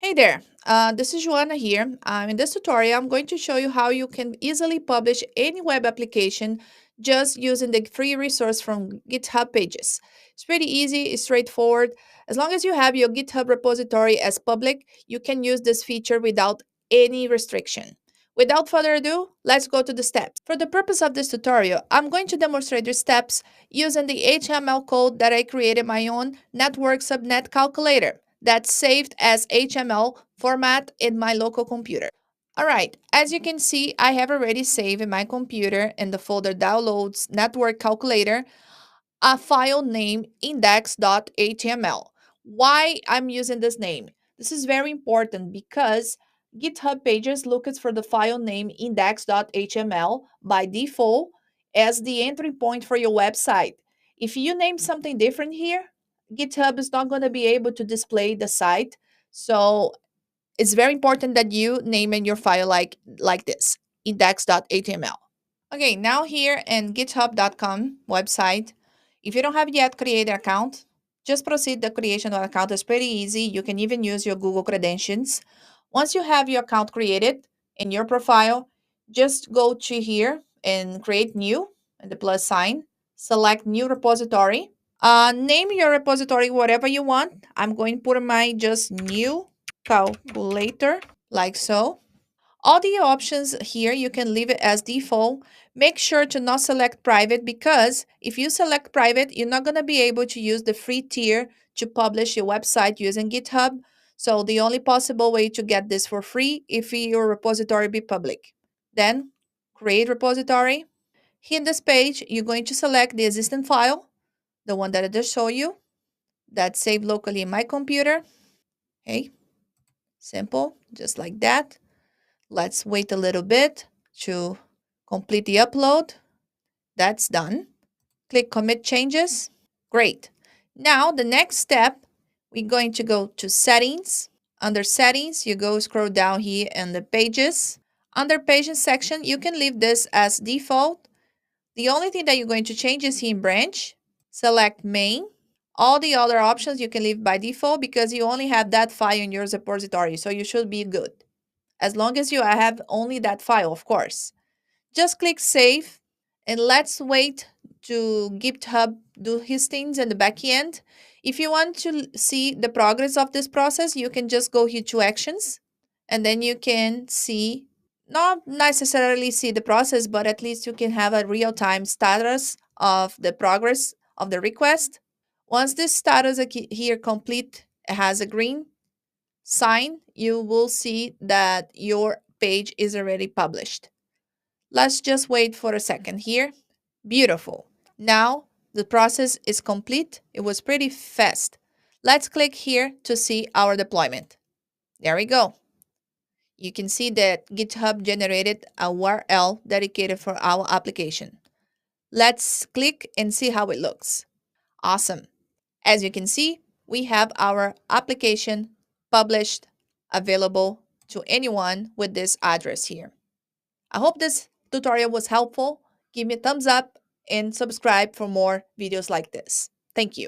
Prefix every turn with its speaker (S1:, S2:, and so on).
S1: Hey there, this is Joanna here. In this tutorial, I'm going to show you how you can easily publish any web application just using the free resource from GitHub Pages. It's pretty easy, it's straightforward. As long as you have your GitHub repository as public, you can use this feature without any restriction. Without further ado, let's go to the steps. For the purpose of this tutorial, I'm going to demonstrate the steps using the HTML code that I created my own network subnet calculator that's saved as HTML format in my local computer. All right, as you can see, I have already saved in my computer in the folder Downloads Network Calculator a file named index.html. Why I'm using this name? This is very important because GitHub Pages looks for the file name index.html by default as the entry point for your website. If you name something different here, GitHub is not going to be able to display the site. So it's very important that you name in your file like this, index.html. Okay, now here in github.com website, if you don't have yet created an account, just proceed the creation of an account. It's pretty easy. You can even use your Google credentials. Once you have your account created in your profile, just go to here and create new and the plus sign. Select new repository. Name your repository whatever you want. I'm going to put my just new calculator like so. All the options here, you can leave it as default. Make sure to not select private because if you select private, you're not going to be able to use the free tier to publish your website using GitHub. So the only possible way to get this for free if your repository be public. Then create repository. Here in this page, you're going to select the existing file, the one that I just showed you, that's saved locally in my computer. Okay, simple, just like that. Let's wait a little bit to complete the upload. That's done. Click Commit Changes. Great. Now, the next step, we're going to go to Settings. Under Settings, you go scroll down here in the Pages. Under Pages section, you can leave this as default. The only thing that you're going to change is here in Branch. Select Main. All the other options you can leave by default because you only have that file in your repository, so you should be good. As long as you have only that file, of course. Just click Save, and let's wait to GitHub do his things in the back end. If you want to see the progress of this process, you can just go here to Actions, and then you can see, not necessarily see the process, but at least you can have a real-time status of the progress of the request. Once this status here complete has a green sign, you will see that your page is already published. Let's just wait for a second here. Beautiful. Now the process is complete. It was pretty fast. Let's click here to see our deployment. There we go. You can see that GitHub generated a URL dedicated for our application. Let's click and see how it looks. Awesome. As you can see, we have our application published, available to anyone with this address here. I hope this tutorial was helpful. Give me a thumbs up and subscribe for more videos like this. Thank you.